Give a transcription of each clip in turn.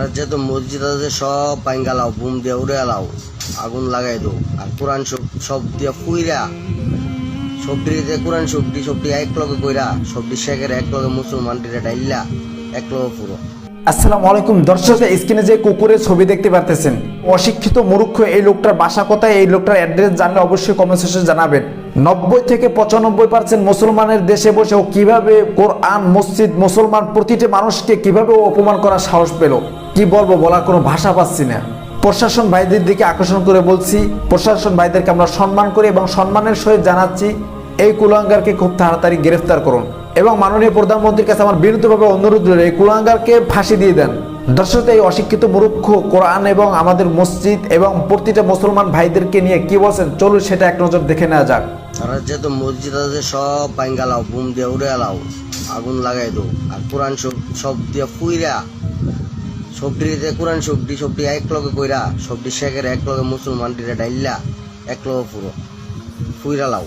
তারা যেহেতু মসজিদ আছে সব ভাঙ্গা লাও, বুম দিয়ে উড়ে লাও, আগুন লাগাই দো। আর কোরআন সব দিয়ে ফুইরা সবটি যে কোরআন সবটি এক লগে কইরা সবটি শেখের এক লগে মুসলমানটিরা ডাইল্লা এক লগে পুরো। আসসালামু আলাইকুম দর্শক, স্ক্রিনে যে কুকুরের ছবি দেখতে পারতেছেন, অশিক্ষিত মূর্খ এই লোকটার বাসা কোথায়, এই লোকটার অ্যাড্রেস জানলে অবশ্যই কমেন্ট সেকশনে জানাবেন। 90 থেকে 95% মুসলমানের দেশে বসে ও কিভাবে কোরআন, মসজিদ, মুসলমান প্রতিটি মানুষকে কিভাবে অপমান করার সাহস পেল, কি বলবো, বলার কোনো ভাষা পাচ্ছি না। প্রশাসন ভাইদের দিকে আকর্ষণ করে বলছি, প্রশাসন ভাইদেরকে আমরা সম্মান করি এবং সম্মানের সহিত জানাচ্ছি এই কুলাঙ্গারকে খুব তাড়াতাড়ি গ্রেফতার করুন এবং মাননীয় প্রধানমন্ত্রীর কাছে আমার বিনীতভাবে অনুরোধ রইল এই কুলাঙ্গারকে ফাঁসি দিয়ে দেন। দর্শক, এই অশিক্ষিত মূর্খ কোরআন এবং আমাদের মসজিদ এবং প্রতিটা মুসলমান ভাইদেরকে নিয়ে কি বলছেন, চলুন সেটা এক নজর দেখে নেওয়া যাক। তারা যেহেতু মসজিদ আছে সব ভাঙ্গা লাও, বুম দিয়ে উড়ে লাও, আগুন লাগাই দো। আর কোরআন সব দিয়ে ফুইরা সবটি যে কোরআন সবটি এক লগে কইরা সবটি শেখের এক লগে মুসলমানটিরা ডাইল্লা এক লগে পুরো ফুইরা লাও,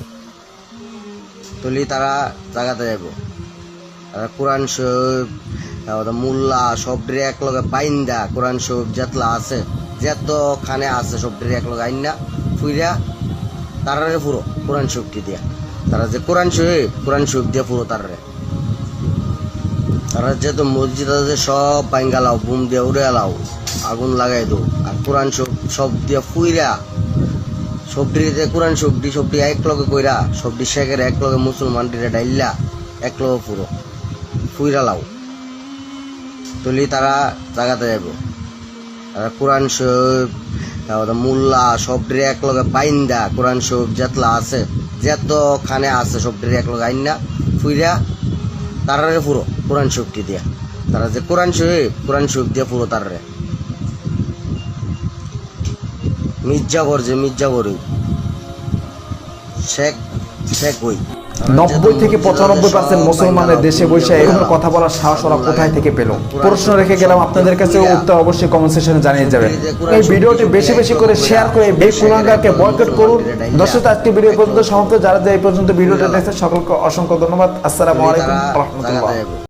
তলি তারা জায়গাতে যাইব। আর কোরআন শরীফ মোল্লা সবটির এক লগে বাইন্দা কোরআন শরীফ যেতলা আছে যেত খানে আছে সবটির এক লগে আইনা ফুইরা তারারে পুরো কোরআন শরীফটি দিয়া, তারা যে কোরআন শরীফ দিয়া পুরো তারারে। তারা যেহেতু মসজিদ আছে সব ভাঙ্গা লাও, বুম দিয়ে উড়ে লাও, আগুন লাগাই দো। আর কোরআন সব দিয়ে ফুইরা সবটি যে কোরআন সবটি এক লগে কইরা সবটি শেখের এক লগে মুসলমানটিরা ডাইল্লা এক লগে পুরো ফুইরা লাও, তলি তারা জায়গাতে যাইব। আর কোরআন শরীফ মোল্লা সবটির এক লগে বাইন্দা কোরআন শরীফ যেতলা আছে যেত খানে আছে সবটির এক লগে আইনা ফুইরা তারারে পুরো কোরআন শরীফটি দিয়া, তারা যে কোরআন শরীফ দিয়া পুরো তারারে। মির্জাগর শেখ ওই 90 থেকে 95% মুসলমানের দেশে বসে এরকম কথা বলার সাহস ওরা কোথায় থেকে পেল? প্রশ্ন রেখে গেলাম আপনাদের কাছে, উত্তর অবশ্যই কমেন্ট সেকশনে জানিয়ে যাবেন। এই ভিডিওটি বেশি বেশি করে শেয়ার করে এই কুলাঙ্গারকে বয়কট করুন। দর্শক, আজকে ভিডিও পর্যন্ত সমাপ্ত। যারা এই পর্যন্ত ভিডিওটা দেখছেন সকলকে অসংখ্য ধন্যবাদ। আসসালামু আলাইকুম ওয়া রাহমাতুল্লাহ।